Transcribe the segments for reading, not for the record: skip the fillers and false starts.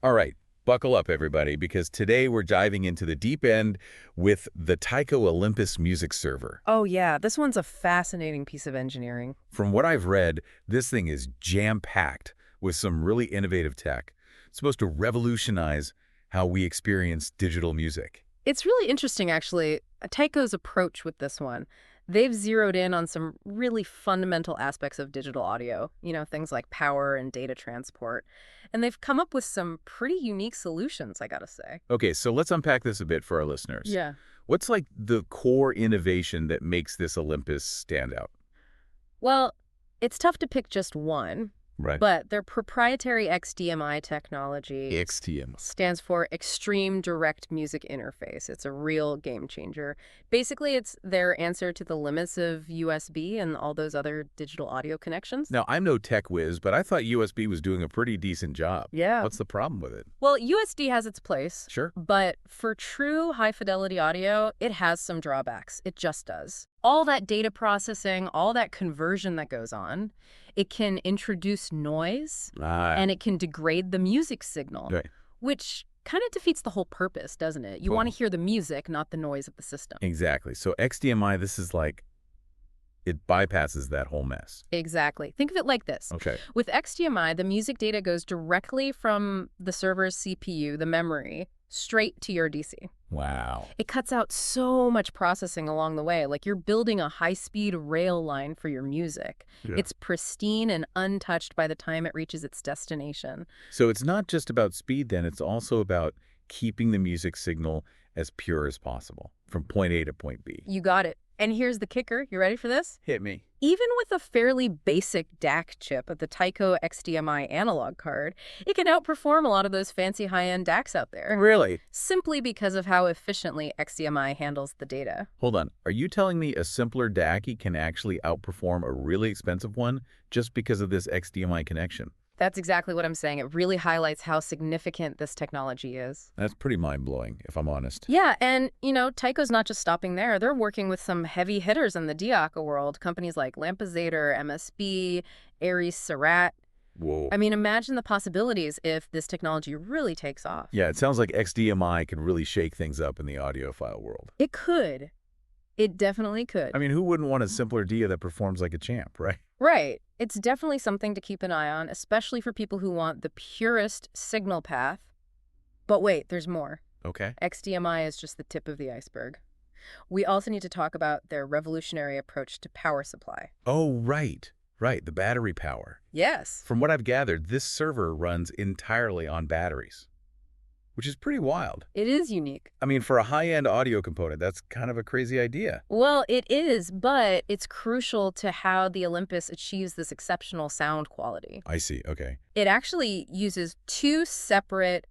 All right, buckle up, everybody, because today we're diving into the deep end with the Taiko Olympus music server. Oh yeah, this one's a fascinating piece of engineering. From what I've read, this thing is jam-packed with some really innovative tech. It's supposed to revolutionize how we experience digital music. It's really interesting, actually, Taiko's approach with this one. They've zeroed in on some really fundamental aspects of digital audio, things like power and data transport. And they've come up with some pretty unique solutions, I gotta say. Okay, so let's unpack this a bit for our listeners. Yeah. What's like the core innovation that makes this Olympus stand out? Well, it's tough to pick just one, Right. but their proprietary XDMI technology XTM. stands for Extreme Direct Music Interface. It's a real game changer. Basically, it's their answer to the limits of USB and all those other digital audio connections. Now, I'm no tech whiz, but I thought USB was doing a pretty decent job. Yeah. What's the problem with it? Well, USD has its place. Sure. But for true high-fidelity audio, it has some drawbacks. It just does. All that data processing, all that conversion that goes on, it can introduce noise, and it can degrade the music signal, Right. which kind of defeats the whole purpose, doesn't it? You want to hear the music, not the noise of the system. Exactly. So XDMI, this is like, it bypasses that whole mess. Exactly. Think of it like this. Okay. With XDMI, the music data goes directly from the server's CPU, the memory, straight to your DC. Wow. It cuts out so much processing along the way, like you're building a high-speed rail line for your music. Yeah. It's pristine and untouched by the time it reaches its destination. So it's not just about speed then, it's also about keeping the music signal as pure as possible from point A to point B. You got it. And here's the kicker. You ready for this? Hit me. Even with a fairly basic DAC chip of the Taiko XDMI analog card, it can outperform a lot of those fancy high-end DACs out there. Really? Simply because of how efficiently XDMI handles the data. Hold on. Are you telling me a simpler DAC can actually outperform a really expensive one just because of this XDMI connection? That's exactly what I'm saying. It really highlights how significant this technology is. That's pretty mind-blowing, if I'm honest. Yeah, and, Taiko's not just stopping there. They're working with some heavy hitters in the DIACA world, companies like Lampezator, MSB, Aries Cerat. Whoa. I mean, imagine the possibilities if this technology really takes off. Yeah, it sounds like XDMI can really shake things up in the audiophile world. It could. It definitely could. I mean, who wouldn't want a simpler DIA that performs like a champ, right? Right. It's definitely something to keep an eye on, especially for people who want the purest signal path. But wait, there's more. Okay. XDMI is just the tip of the iceberg. We also need to talk about their revolutionary approach to power supply. Oh, right. Right, the battery power. Yes. From what I've gathered, this server runs entirely on batteries, which is pretty wild. It is unique. I mean, for a high-end audio component, that's kind of a crazy idea. Well, it is, but it's crucial to how the Olympus achieves this exceptional sound quality. I see, okay. It actually uses two separate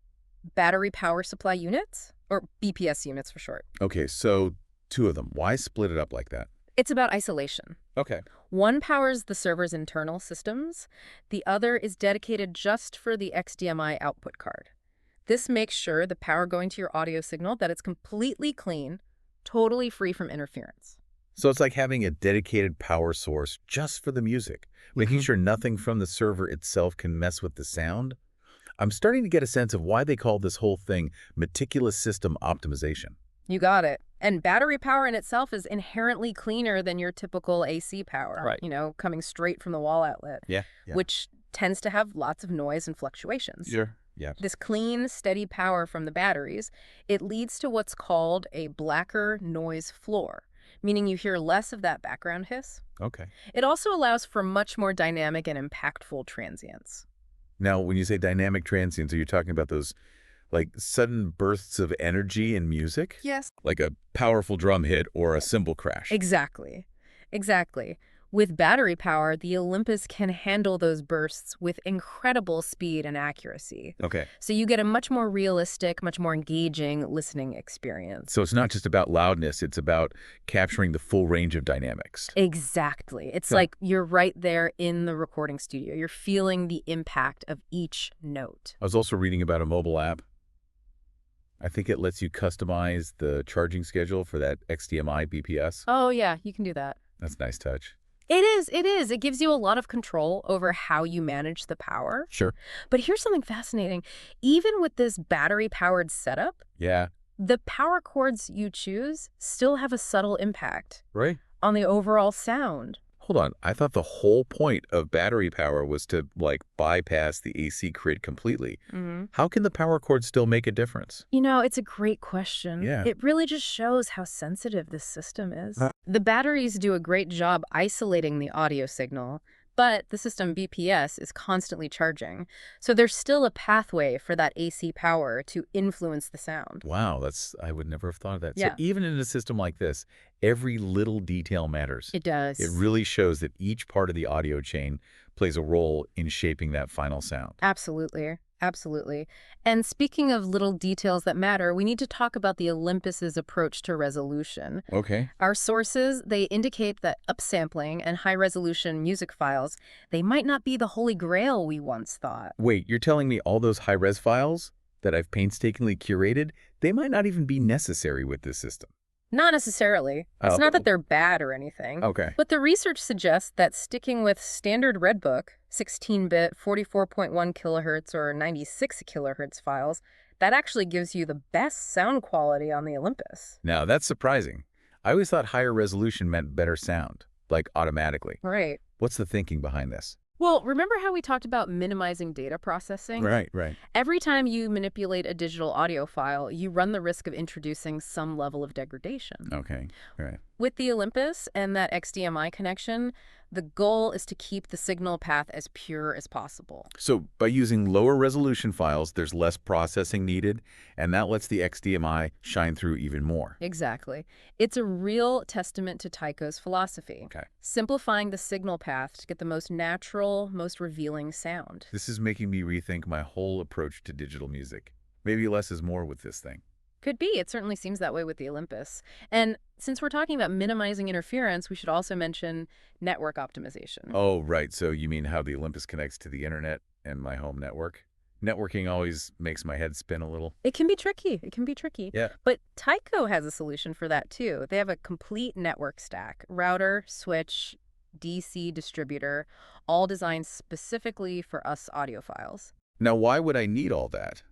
battery power supply units, or BPS units for short. Okay, so two of them. Why split it up like that? It's about isolation. Okay. One powers the server's internal systems. The other is dedicated just for the XDMI output card. This makes sure the power going to your audio signal that it's completely clean, totally free from interference. So it's like having a dedicated power source just for the music, making sure nothing from the server itself can mess with the sound. I'm starting to get a sense of why they call this whole thing meticulous system optimization. You got it. And battery power in itself is inherently cleaner than your typical AC power, Right. Coming straight from the wall outlet, Yeah. which tends to have lots of noise and fluctuations. Sure. Yeah. This clean, steady power from the batteries, it leads to what's called a blacker noise floor, meaning you hear less of that background hiss. Okay. It also allows for much more dynamic and impactful transients. Now, when you say dynamic transients, are you talking about those like sudden bursts of energy in music? Yes. Like a powerful drum hit or a cymbal crash? Exactly. Exactly. With battery power, the Olympus can handle those bursts with incredible speed and accuracy. Okay. So you get a much more realistic, much more engaging listening experience. So it's not just about loudness, it's about capturing the full range of dynamics. Exactly. It's Yeah. like you're right there in the recording studio. You're feeling the impact of each note. I was also reading about a mobile app. I think it lets you customize the charging schedule for that XDMI BPS. Oh, yeah, you can do that. That's a nice touch. It is, it is. It gives you a lot of control over how you manage the power. Sure. But here's something fascinating. Even with this battery-powered setup, Yeah. the power chords you choose still have a subtle impact Right. on the overall sound. Hold on. I thought the whole point of battery power was to, like, bypass the AC grid completely. How can the power cord still make a difference? You know, it's a great question. Yeah. It really just shows how sensitive this system is. Uh. The batteries do a great job isolating the audio signal, but the system BPS is constantly charging. So there's still a pathway for that AC power to influence the sound. Wow, I would never have thought of that. So Yeah. even in a system like this, every little detail matters. It does. It really shows that each part of the audio chain plays a role in shaping that final sound. Absolutely. Absolutely. And speaking of little details that matter, we need to talk about the Olympus's approach to resolution. Okay. Our sources, they indicate that upsampling and high-resolution music files, they might not be the holy grail we once thought. Wait, you're telling me all those high-res files that I've painstakingly curated, they might not even be necessary with this system? Not necessarily. It's Oh. not that they're bad or anything. Okay. But the research suggests that sticking with standard Redbook, 16-bit, 44.1 kilohertz or 96 kilohertz files, that actually gives you the best sound quality on the Olympus. Now, that's surprising. I always thought higher resolution meant better sound, like automatically. Right. What's the thinking behind this? Well, remember how we talked about minimizing data processing? Right. Every time you manipulate a digital audio file, you run the risk of introducing some level of degradation. Okay, right. With the Olympus and that XDMI connection, the goal is to keep the signal path as pure as possible. So by using lower resolution files, there's less processing needed, and that lets the XDMI shine through even more. Exactly. It's a real testament to Taiko's philosophy. Okay. Simplifying the signal path to get the most natural, most revealing sound. This is making me rethink my whole approach to digital music. Maybe less is more with this thing. Could be. It certainly seems that way with the Olympus. And since we're talking about minimizing interference, we should also mention network optimization. Oh, right. So you mean how the Olympus connects to the internet and my home network? Networking always makes my head spin a little. It can be tricky. It can be tricky. Yeah. But Taiko has a solution for that, too. They have a complete network stack: router, switch, DC distributor, all designed specifically for us audiophiles. Now, why would I need all that?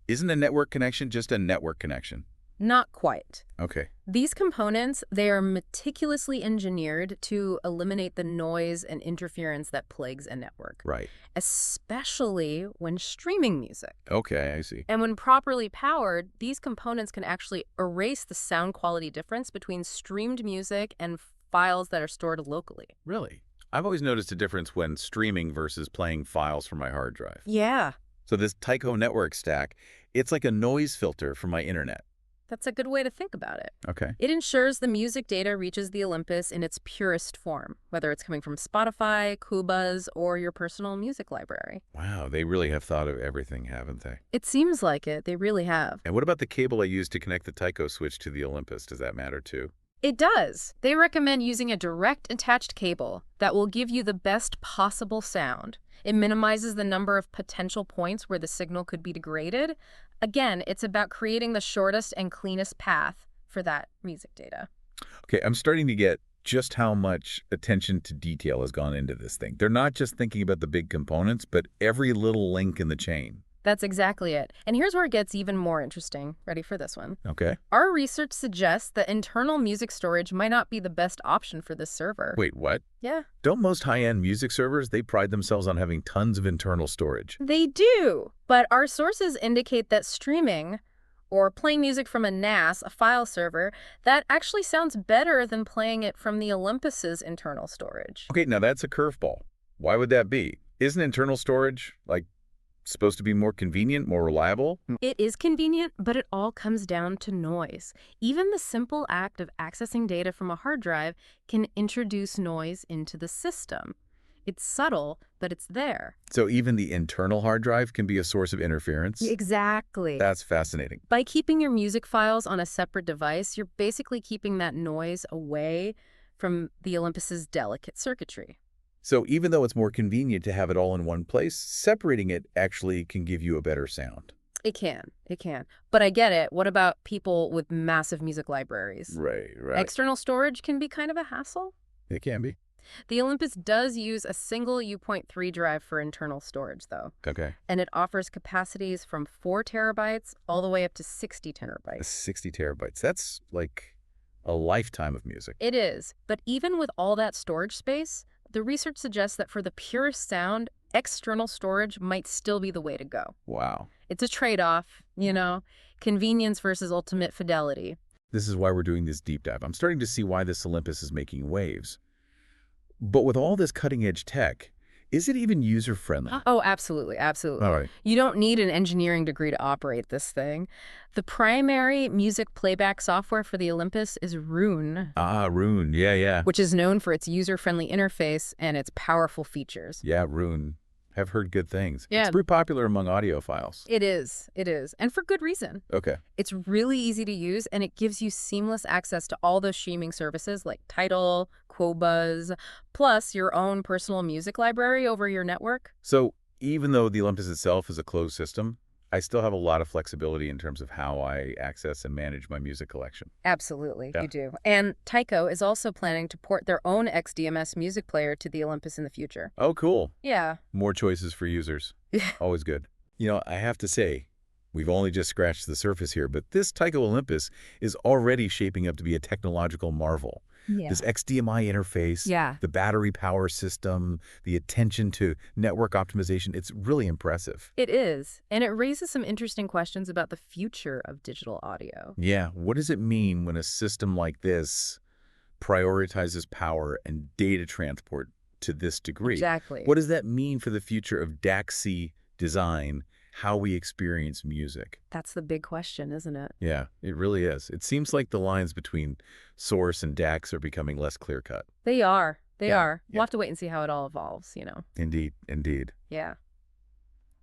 Isn't a network connection just a network connection? Not quite. Okay. These components, they are meticulously engineered to eliminate the noise and interference that plagues a network, Right. especially when streaming music. Okay, I see. And when properly powered, these components can actually erase the sound quality difference between streamed music and files that are stored locally. Really? I've always noticed a difference when streaming versus playing files from my hard drive. Yeah, So this Taiko network stack, it's like a noise filter for my internet. that's a good way to think about it. Okay. It ensures the music data reaches the Olympus in its purest form, whether it's coming from Spotify, Kubas, or your personal music library. Wow, they really have thought of everything, haven't they? It seems like it. They really have. And what about the cable I use to connect the Taiko switch to the Olympus? Does that matter too? It does. They recommend using a direct attached cable that will give you the best possible sound. It minimizes the number of potential points where the signal could be degraded. Again, it's about creating the shortest and cleanest path for that music data. Okay, I'm starting to get just how much attention to detail has gone into this thing. They're not just thinking about the big components, but every little link in the chain. That's exactly it. And here's where it gets even more interesting. Ready for this one? Okay. Our research suggests that internal music storage might not be the best option for this server. Wait, what? Yeah. Don't most high-end music servers, they pride themselves on having tons of internal storage? They do. But our sources indicate that streaming, or playing music from a NAS, a file server, that actually sounds better than playing it from the Olympus's internal storage. Okay, now that's a curveball. Why would that be? Isn't internal storage, like, supposed to be more convenient, more reliable? It is convenient, but it all comes down to noise. Even the simple act of accessing data from a hard drive can introduce noise into the system. It's subtle, but it's there. So even the internal hard drive can be a source of interference? Exactly. That's fascinating. By keeping your music files on a separate device, you're basically keeping that noise away from the Olympus's delicate circuitry. So even though it's more convenient to have it all in one place, separating it actually can give you a better sound. It can. It can. But I get it. What about people with massive music libraries? Right. External storage can be kind of a hassle. It can be. The Olympus does use a single U.3 drive for internal storage, though. Okay. And it offers capacities from 4 terabytes all the way up to 60 terabytes. 60 terabytes. That's like a lifetime of music. It is. But even with all that storage space, the research suggests that for the purest sound, external storage might still be the way to go. Wow. It's a trade-off, convenience versus ultimate fidelity. This is why we're doing this deep dive. I'm starting to see why this Olympus is making waves. But with all this cutting-edge tech, is it even user-friendly? Oh, absolutely, absolutely. All right. You don't need an engineering degree to operate this thing. The primary music playback software for the Olympus is Roon. Ah, Roon. Yeah. Which is known for its user-friendly interface and its powerful features. Yeah, Roon. Have heard good things. Yeah. It's pretty popular among audiophiles. It is. And for good reason. Okay. It's really easy to use, and it gives you seamless access to all those streaming services like Tidal, Qobuz, plus your own personal music library over your network. So even though the Olympus itself is a closed system, I still have a lot of flexibility in terms of how I access and manage my music collection. Absolutely, Yeah. you do. And Taiko is also planning to port their own XDMS music player to the Olympus in the future. Oh, cool. Yeah. More choices for users. Yeah. Always good. I have to say, we've only just scratched the surface here, but this Taiko Olympus is already shaping up to be a technological marvel. Yeah. This XDMI interface, Yeah. the battery power system, the attention to network optimization, it's really impressive. It is. And it raises some interesting questions about the future of digital audio. Yeah, what does it mean when a system like this prioritizes power and data transport to this degree? Exactly. What does that mean for the future of DAC design, how we experience music? That's the big question, isn't it? Yeah, it really is. It seems like the lines between source and DACs are becoming less clear-cut. They are. They Yeah, are. yeah. We'll have to wait and see how it all evolves, Indeed. Yeah.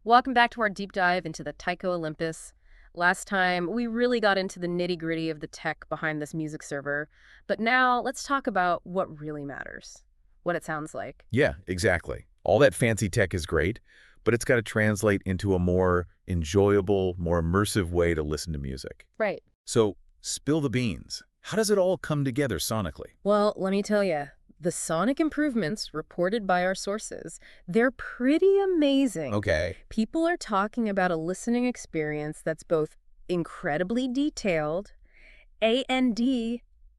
Welcome back to our deep dive into the Taiko Olympus. Last time, we really got into the nitty-gritty of the tech behind this music server. But now, let's talk about what really matters. What it sounds like. Yeah, exactly. All that fancy tech is great, but it's got to translate into a more enjoyable, more immersive way to listen to music. Right. So, spill the beans. How does it all come together sonically? Well, let me tell you, the sonic improvements reported by our sources, they're pretty amazing. Okay. People are talking about a listening experience that's both incredibly detailed and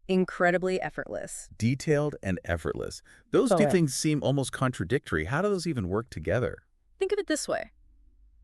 incredibly effortless. Detailed and effortless. Those two Correct. things seem almost contradictory. How do those even work together? Think of it this way.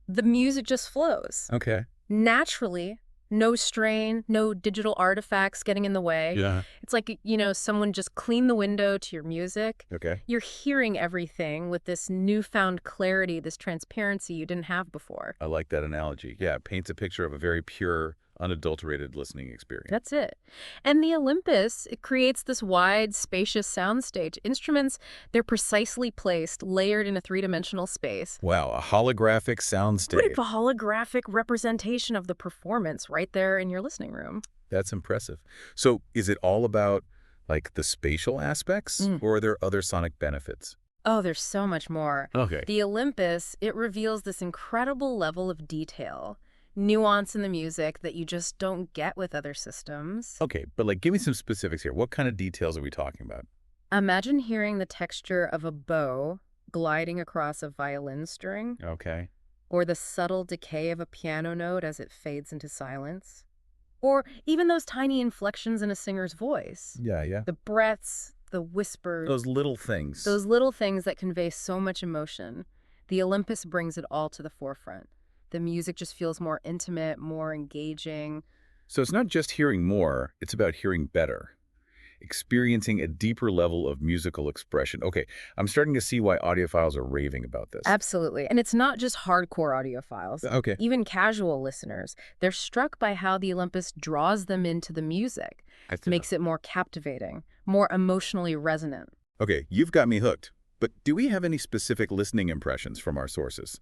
The music just flows. Okay. Naturally, no strain, no digital artifacts getting in the way. Yeah. It's like, someone just cleaned the window to your music. Okay. You're hearing everything with this newfound clarity, this transparency you didn't have before. I like that analogy. Yeah, it paints a picture of a very pure, unadulterated listening experience. That's it. And the Olympus, it creates this wide, spacious soundstage. Instruments, they're precisely placed, layered in a three-dimensional space. Wow, a holographic What soundstage. if a holographic representation of the performance right there in your listening room? That's impressive. So is it all about, the spatial aspects, or are there other sonic benefits? Oh, there's so much more. Okay. The Olympus, it reveals this incredible level of detail, nuance in the music that you just don't get with other systems. Okay, but give me some specifics here. What kind of details are we talking about? Imagine hearing the texture of a bow gliding across a violin string, Okay. or the subtle decay of a piano note as it fades into silence, or even those tiny inflections in a singer's voice. Yeah. The breaths, the whispers, Those little things. those little things that convey so much emotion. The Olympus brings it all to the forefront. The music just feels more intimate, more engaging. So it's not just hearing more, it's about hearing better. Experiencing a deeper level of musical expression. Okay, I'm starting to see why audiophiles are raving about this. Absolutely. And it's not just hardcore audiophiles. Okay. Even casual listeners, they're struck by how the Olympus draws them into the music, makes it more captivating, more emotionally resonant. Okay, you've got me hooked. But do we have any specific listening impressions from our sources?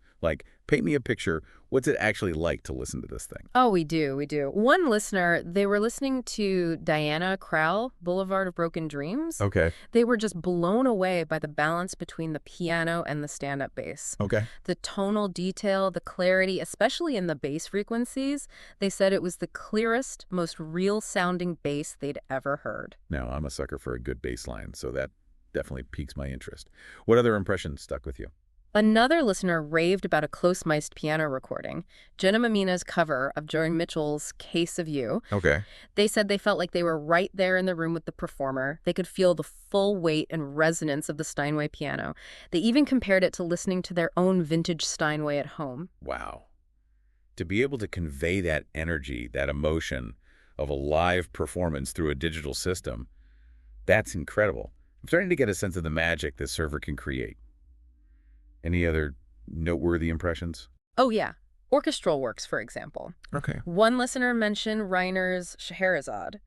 Paint me a picture. What's it actually like to listen to this thing? Oh, we do. One listener, they were listening to Diana Krall, Boulevard of Broken Dreams. Okay. They were just blown away by the balance between the piano and the stand-up bass. Okay. The tonal detail, the clarity, especially in the bass frequencies, they said it was the clearest, most real-sounding bass they'd ever heard. Now, I'm a sucker for a good bass line, so that definitely piques my interest. What other impressions stuck with you? Another listener raved about a close-miced piano recording, Jenna Mamina's cover of Joni Mitchell's Case of You. Okay. They said they felt like they were right there in the room with the performer. They could feel the full weight and resonance of the Steinway piano. They even compared it to listening to their own vintage Steinway at home. Wow. To be able to convey that energy, that emotion of a live performance through a digital system, that's incredible. I'm starting to get a sense of the magic this server can create. Any other noteworthy impressions? Oh, yeah. Orchestral works, for example. Okay. One listener mentioned Reiner's Scheherazade.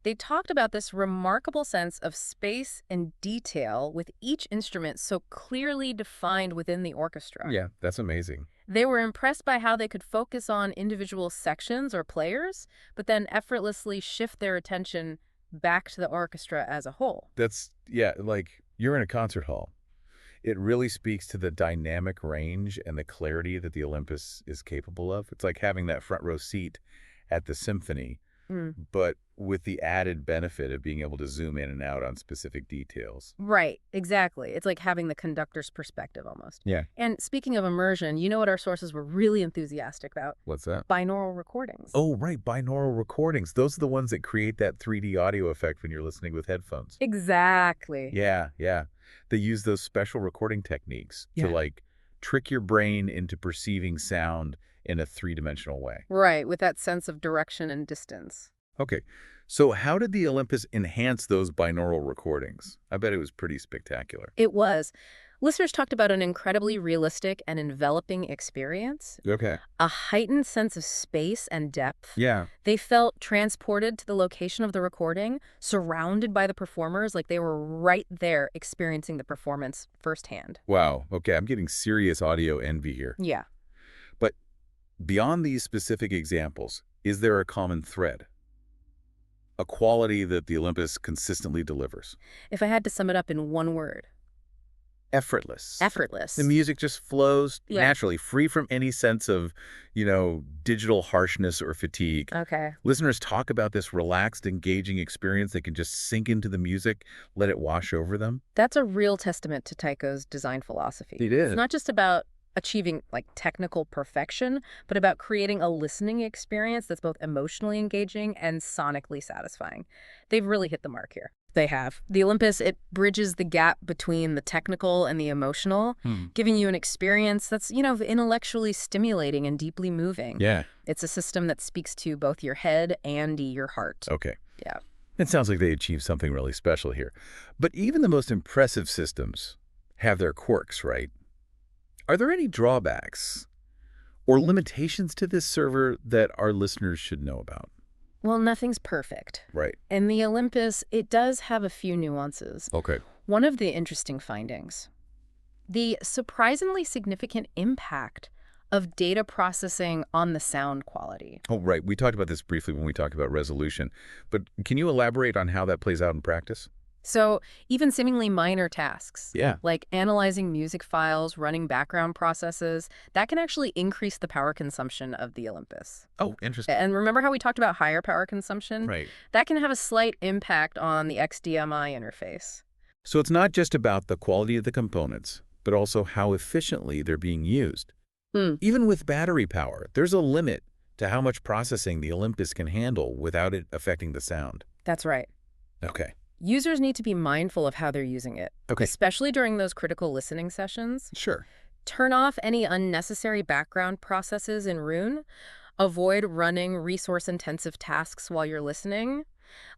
They talked about this remarkable sense of space and detail with each instrument so clearly defined within the orchestra. Yeah, that's amazing. They were impressed by how they could focus on individual sections or players, but then effortlessly shift their attention back to the orchestra as a whole. Yeah, like you're in a concert hall. It really speaks to the dynamic range and the clarity that the Olympus is capable of. It's like having that front row seat at the symphony, but with the added benefit of being able to zoom in and out on specific details. Right, exactly. It's like having the conductor's perspective almost. Yeah. And speaking of immersion, you know what our sources were really enthusiastic about? What's that? Binaural recordings. Oh, right, binaural recordings. Those are the ones that create that 3D audio effect when you're listening with headphones. Exactly. Yeah, yeah. They use those special recording techniques to, Yeah. like, trick your brain into perceiving sound in a three-dimensional way. Right, with that sense of direction and distance. Okay, so how did the Olympus enhance those binaural recordings? I bet it was pretty spectacular. It was. Listeners talked about an incredibly realistic and enveloping experience, Okay. a heightened sense of space and depth. Yeah. They felt transported to the location of the recording, surrounded by the performers, like they were right there experiencing the performance firsthand. Wow. Okay, I'm getting serious audio envy here. Yeah. But beyond these specific examples, is there a common thread? A quality that the Olympus consistently delivers? If I had to sum it up in one word, Effortless. effortless. The music just flows Yeah. naturally, free from any sense of, digital harshness or fatigue. Okay. Listeners talk about this relaxed, engaging experience that can just sink into the music, let it wash over them. That's a real testament to Taiko's design philosophy. It is. It's not just about achieving technical perfection, but about creating a listening experience that's both emotionally engaging and sonically satisfying. They've really hit the mark here. They have. The Olympus, it bridges the gap between the technical and the emotional, giving you an experience that's, intellectually stimulating and deeply moving. Yeah. It's a system that speaks to both your head and your heart. Okay. Yeah. It sounds like they achieved something really special here. But even the most impressive systems have their quirks, right? Are there any drawbacks or limitations to this server that our listeners should know about? Well, nothing's perfect. Right. And the Olympus, it does have a few nuances. Okay. One of the interesting findings, the surprisingly significant impact of data processing on the sound quality. Oh, right. We talked about this briefly when we talked about resolution. But can you elaborate on how that plays out in practice? So even seemingly minor tasks, Yeah. like analyzing music files, running background processes, that can actually increase the power consumption of the Olympus. Oh, interesting. And remember how we talked about higher power consumption? Right. That can have a slight impact on the XDMI interface. So it's not just about the quality of the components, but also how efficiently they're being used. Even with battery power, there's a limit to how much processing the Olympus can handle without it affecting the sound. That's right. Okay. Users need to be mindful of how they're using it, Okay. especially during those critical listening sessions. Sure. Turn off any unnecessary background processes in Roon. Avoid running resource-intensive tasks while you're listening.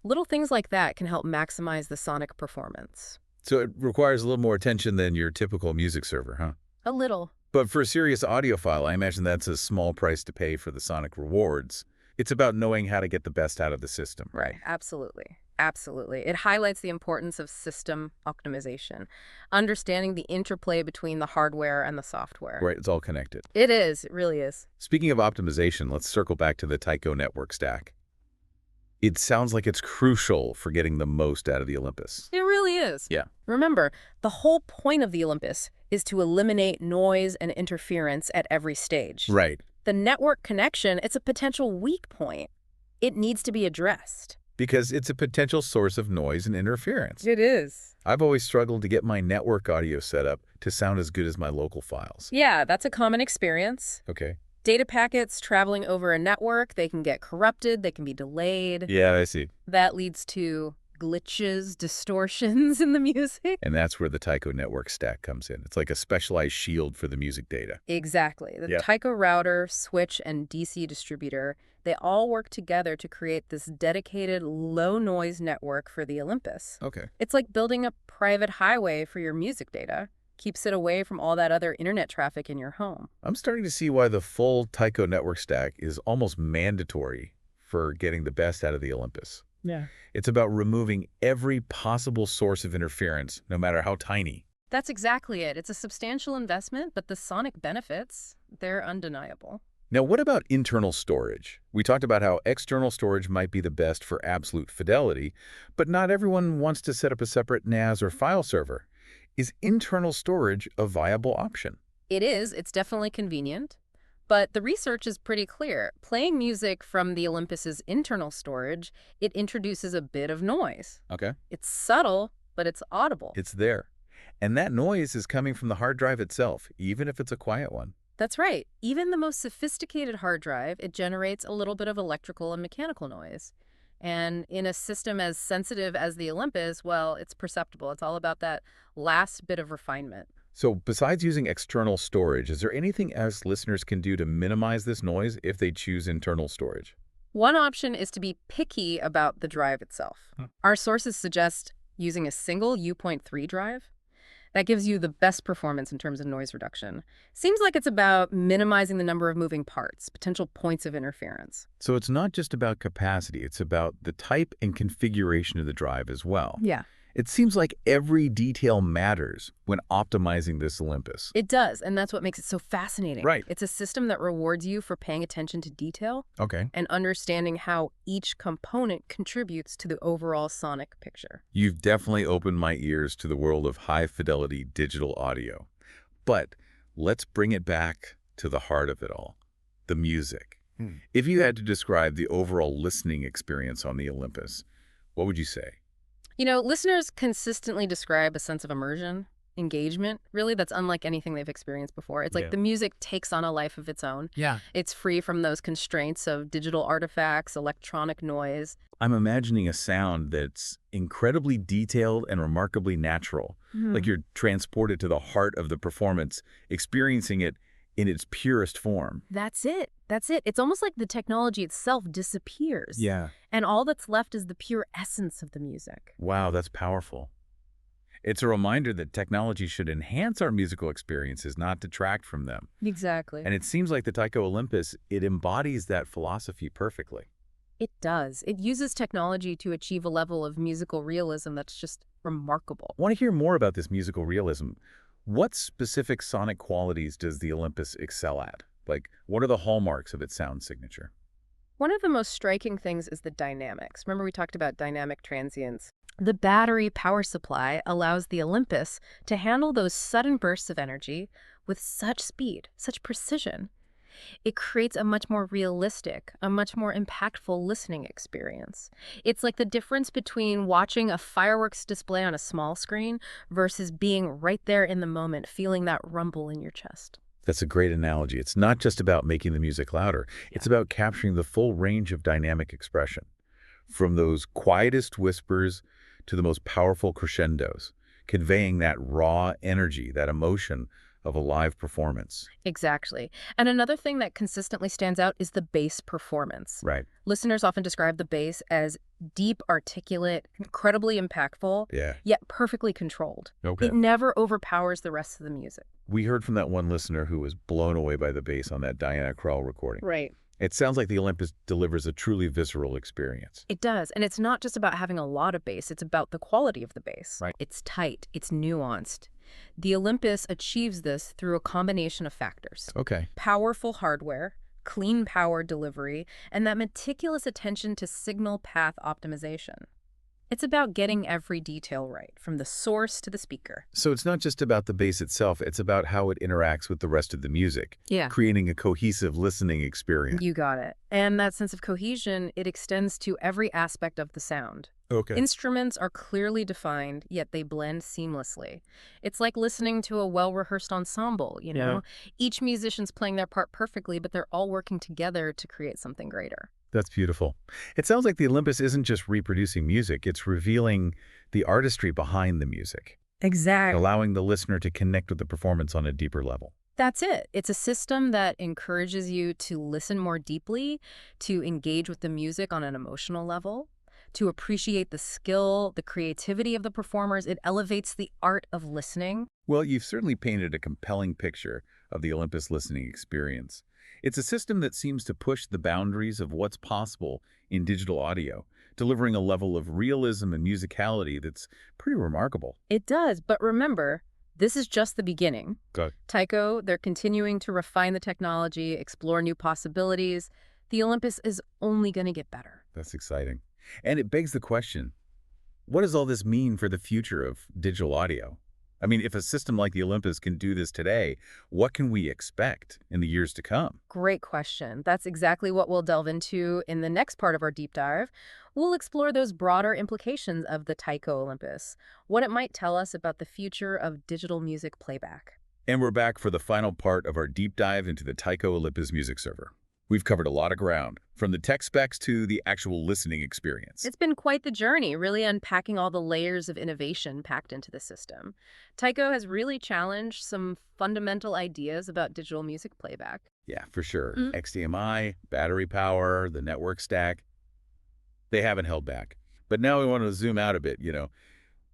Little things like that can help maximize the sonic performance. So it requires a little more attention than your typical music server, huh? A little. But for a serious audiophile, I imagine that's a small price to pay for the sonic rewards. It's about knowing how to get the best out of the system. Right. Absolutely. Absolutely. It highlights the importance of system optimization, understanding the interplay between the hardware and the software. Right, it's all connected. It is. It really is. Speaking of optimization, let's circle back to the Taiko network stack. It sounds like it's crucial for getting the most out of the Olympus. It really is. Yeah. Remember, the whole point of the Olympus is to eliminate noise and interference at every stage. Right. The network connection, it's a potential weak point. It needs to be addressed. because it's a potential source of noise and interference. It is. I've always struggled to get my network audio set up to sound as good as my local files. Yeah, that's a common experience. Okay. Data packets traveling over a network, they can get corrupted, they can be delayed. Yeah, I see. That leads to glitches, distortions in the music. And that's where the Taiko network stack comes in. It's like a specialized shield for the music data. Exactly. The Yep. Taiko router, switch, and DC distributor, they all work together to create this dedicated low-noise network for the Olympus. Okay. It's like building a private highway for your music data. Keeps it away from all that other internet traffic in your home. I'm starting to see why the full Taiko network stack is almost mandatory for getting the best out of the Olympus. Yeah. It's about removing every possible source of interference, no matter how tiny. That's exactly it. It's a substantial investment, but the sonic benefits, they're undeniable. Now, what about internal storage? We talked about how external storage might be the best for absolute fidelity, but not everyone wants to set up a separate NAS or file server. Is internal storage a viable option? It is. It's definitely convenient. But the research is pretty clear. Playing music from the Olympus's internal storage, it introduces a bit of noise. Okay. It's subtle, but it's audible. It's there. And that noise is coming from the hard drive itself, even if it's a quiet one. That's right. Even the most sophisticated hard drive, it generates a little bit of electrical and mechanical noise. And in a system as sensitive as the Olympus, well, it's perceptible. It's all about that last bit of refinement. So besides using external storage, is there anything else listeners can do to minimize this noise if they choose internal storage? One option is to be picky about the drive itself. Our sources suggest using a single U.3 drive. That gives you the best performance in terms of noise reduction. Seems like it's about minimizing the number of moving parts, potential points of interference. So it's not just about capacity, it's about the type and configuration of the drive as well. Yeah. It seems like every detail matters when optimizing this Olympus. It does, and that's what makes it so fascinating. Right. It's a system that rewards you for paying attention to detail Okay. and understanding how each component contributes to the overall sonic picture. You've definitely opened my ears to the world of high-fidelity digital audio. But let's bring it back to the heart of it all, the music. If you had to describe the overall listening experience on the Olympus, what would you say? You know, listeners consistently describe a sense of immersion, engagement, really, that's unlike anything they've experienced before. It's like the music takes on a life of its own. Yeah. It's free from those constraints of digital artifacts, electronic noise. I'm imagining a sound that's incredibly detailed and remarkably natural, like you're transported to the heart of the performance, experiencing it in its purest form. That's it. That's it. It's almost like the technology itself disappears. Yeah. And all that's left is the pure essence of the music. Wow, that's powerful. It's a reminder that technology should enhance our musical experiences, not detract from them. Exactly. And it seems like the Taiko Olympus, it embodies that philosophy perfectly. It does. It uses technology to achieve a level of musical realism that's just remarkable. I want to hear more about this musical realism. What specific sonic qualities does the Olympus excel at? Like, what are the hallmarks of its sound signature? One of the most striking things is the dynamics. Remember we talked about dynamic transients. The battery power supply allows the Olympus to handle those sudden bursts of energy with such speed, such precision. It creates a much more realistic, a much more impactful listening experience. It's like the difference between watching a fireworks display on a small screen versus being right there in the moment, feeling that rumble in your chest. That's a great analogy. It's not just about making the music louder. It's about capturing the full range of dynamic expression, from those quietest whispers to the most powerful crescendos, conveying that raw energy, that emotion of a live performance. Exactly. And another thing that consistently stands out is the bass performance. Right. Listeners often describe the bass as deep, articulate, incredibly impactful, Yeah. yet perfectly controlled. Okay. It never overpowers the rest of the music. We heard from that one listener who was blown away by the bass on that Diana Krall recording. Right. It sounds like the Olympus delivers a truly visceral experience. It does. And it's not just about having a lot of bass. It's about the quality of the bass. Right. It's tight. It's nuanced. The Olympus achieves this through a combination of factors. Okay. Powerful hardware, clean power delivery, and that meticulous attention to signal path optimization. It's about getting every detail right, from the source to the speaker. So it's not just about the bass itself, it's about how it interacts with the rest of the music, Yeah. creating a cohesive listening experience. You got it. And that sense of cohesion, it extends to every aspect of the sound. Okay. Instruments are clearly defined, yet they blend seamlessly. It's like listening to a well-rehearsed ensemble, you know? Each musician's playing their part perfectly, but they're all working together to create something greater. That's beautiful. It sounds like the Olympus isn't just reproducing music, it's revealing the artistry behind the music, Exactly. allowing the listener to connect with the performance on a deeper level. That's it. It's a system that encourages you to listen more deeply, to engage with the music on an emotional level, to appreciate the skill, the creativity of the performers. It elevates the art of listening. Well, you've certainly painted a compelling picture of the Olympus listening experience. It's a system that seems to push the boundaries of what's possible in digital audio, delivering a level of realism and musicality that's pretty remarkable. It does, but remember, this is just the beginning. Good. Taiko, they're continuing to refine the technology, explore new possibilities. The Olympus is only going to get better. That's exciting. And it begs the question, what does all this mean for the future of digital audio? I mean, if a system like the Olympus can do this today, what can we expect in the years to come? Great question. That's exactly what we'll delve into in the next part of our deep dive. We'll explore those broader implications of the Taiko Olympus, what it might tell us about the future of digital music playback. And we're back for the final part of our deep dive into the Taiko Olympus music server. We've covered a lot of ground, from the tech specs to the actual listening experience. It's been quite the journey, really unpacking all the layers of innovation packed into the system. Taiko has really challenged some fundamental ideas about digital music playback. Yeah, for sure. XDMI, battery power, the network stack, they haven't held back. But now we want to zoom out a bit.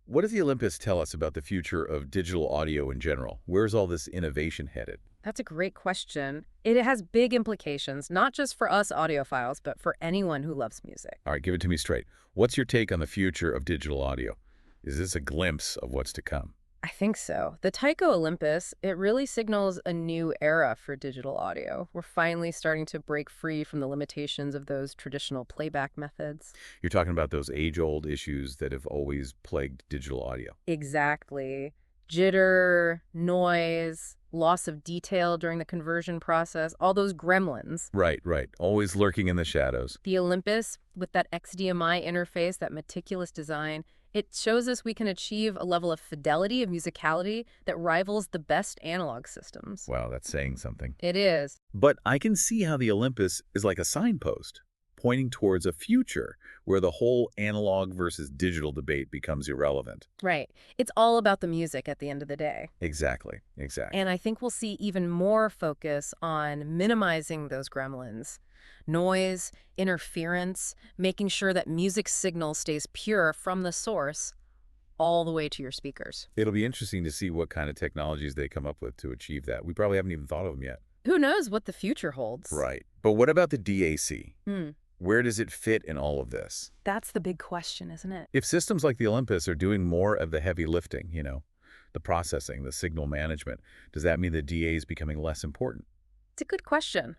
What does the Olympus tell us about the future of digital audio in general? Where's all this innovation headed? That's a great question. It has big implications, not just for us audiophiles, but for anyone who loves music. All right, give it to me straight. What's your take on the future of digital audio? Is this a glimpse of what's to come? I think so. The Taiko Olympus, it really signals a new era for digital audio. We're finally starting to break free from the limitations of those traditional playback methods. You're talking about those age-old issues that have always plagued digital audio. Exactly. Jitter, noise, loss of detail during the conversion process, all those gremlins. Right, right. Always lurking in the shadows. The Olympus, with that XDMI interface, that meticulous design, it shows us we can achieve a level of fidelity, of musicality, that rivals the best analog systems. Wow, that's saying something. It is. But I can see how the Olympus is like a signpost, pointing towards a future where the whole analog versus digital debate becomes irrelevant. Right. It's all about the music at the end of the day. Exactly, exactly. And I think we'll see even more focus on minimizing those gremlins. Noise, interference, making sure that music signal stays pure from the source all the way to your speakers. It'll be interesting to see what kind of technologies they come up with to achieve that. We probably haven't even thought of them yet. Who knows what the future holds? Right. But what about the DAC? Hmm. Where does it fit in all of this? That's the big question, isn't it? If systems like the Olympus are doing more of the heavy lifting, the processing, the signal management, does that mean the DA is becoming less important? It's a good question.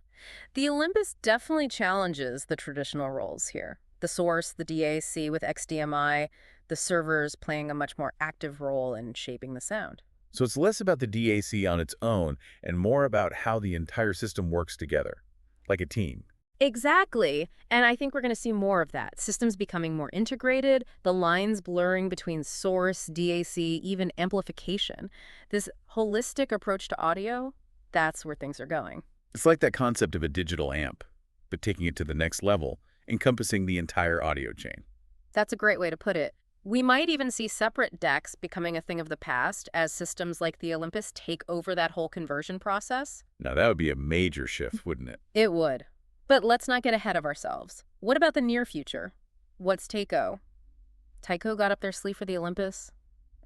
The Olympus definitely challenges the traditional roles here. The source, the DAC with XDMI, the servers playing a much more active role in shaping the sound. So it's less about the DAC on its own and more about how the entire system works together, like a team. Exactly. And I think we're going to see more of that. Systems becoming more integrated, the lines blurring between source, DAC, even amplification. This holistic approach to audio, that's where things are going. It's like that concept of a digital amp, but taking it to the next level, encompassing the entire audio chain. That's a great way to put it. We might even see separate decks becoming a thing of the past as systems like the Olympus take over that whole conversion process. Now, that would be a major shift, wouldn't it? It would. But let's not get ahead of ourselves. What about the near future? What's Taiko? Taiko got up their sleeve for the Olympus?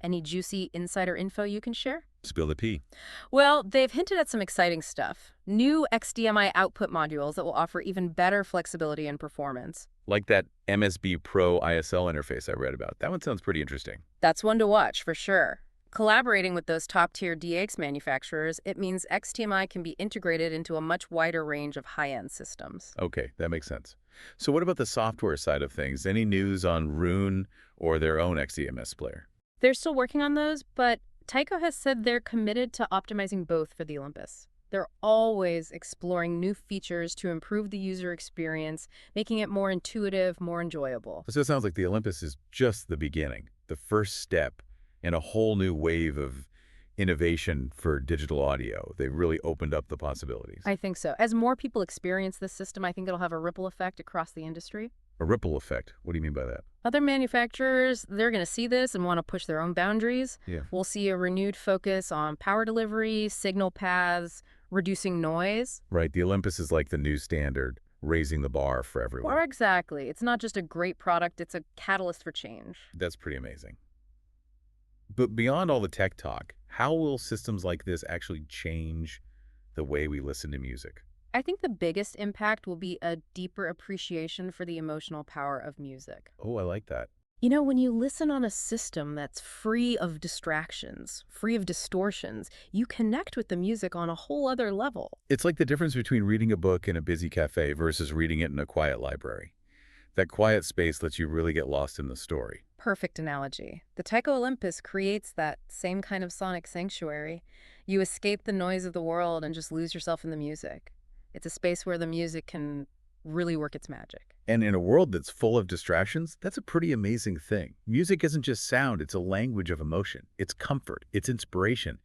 Any juicy insider info you can share? Spill the tea. Well, they've hinted at some exciting stuff. New XDMI output modules that will offer even better flexibility and performance. Like that MSB Pro ISL interface I read about. That one sounds pretty interesting. That's one to watch, for sure. Collaborating with those top-tier DX manufacturers, it means XDMI can be integrated into a much wider range of high-end systems. Okay, that makes sense. So what about the software side of things? Any news on Rune or their own XDMS player? They're still working on those, but Taiko has said they're committed to optimizing both for the Olympus. They're always exploring new features to improve the user experience, making it more intuitive, more enjoyable. So it sounds like the Olympus is just the beginning, the first step in a whole new wave of innovation for digital audio. They've really opened up the possibilities. I think so. As more people experience this system, I think it'll have a ripple effect across the industry. A ripple effect. What do you mean by that? Other manufacturers, they're going to see this and want to push their own boundaries. Yeah. We'll see a renewed focus on power delivery, signal paths, reducing noise. Right. The Olympus is like the new standard, raising the bar for everyone. Or exactly. It's not just a great product, it's a catalyst for change. That's pretty amazing. But beyond all the tech talk, how will systems like this actually change the way we listen to music? I think the biggest impact will be a deeper appreciation for the emotional power of music. Oh, I like that. You know, when you listen on a system that's free of distractions, free of distortions, you connect with the music on a whole other level. It's like the difference between reading a book in a busy cafe versus reading it in a quiet library. That quiet space lets you really get lost in the story. Perfect analogy. The Taiko Olympus creates that same kind of sonic sanctuary. You escape the noise of the world and just lose yourself in the music. It's a space where the music can really work its magic. And in a world that's full of distractions, that's a pretty amazing thing. Music isn't just sound, it's a language of emotion. It's comfort, it's inspiration.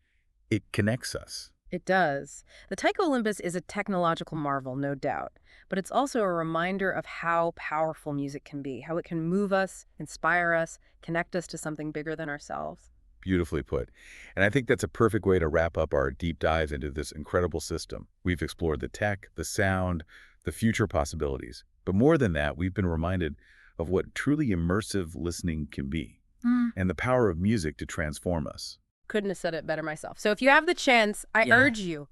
It connects us. It does. The Taiko Olympus is a technological marvel, no doubt, but it's also a reminder of how powerful music can be, how it can move us, inspire us, connect us to something bigger than ourselves. Beautifully put. And I think that's a perfect way to wrap up our deep dive into this incredible system. We've explored the tech, the sound, the future possibilities. But more than that, we've been reminded of what truly immersive listening can be and the power of music to transform us. Couldn't have said it better myself. So if you have the chance, I Yeah. urge you,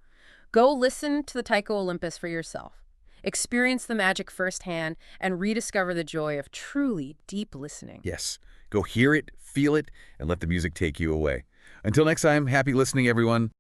go listen to the Taiko Olympus for yourself. Experience the magic firsthand and rediscover the joy of truly deep listening. Yes. Go hear it, feel it, and let the music take you away. Until next time, happy listening, everyone.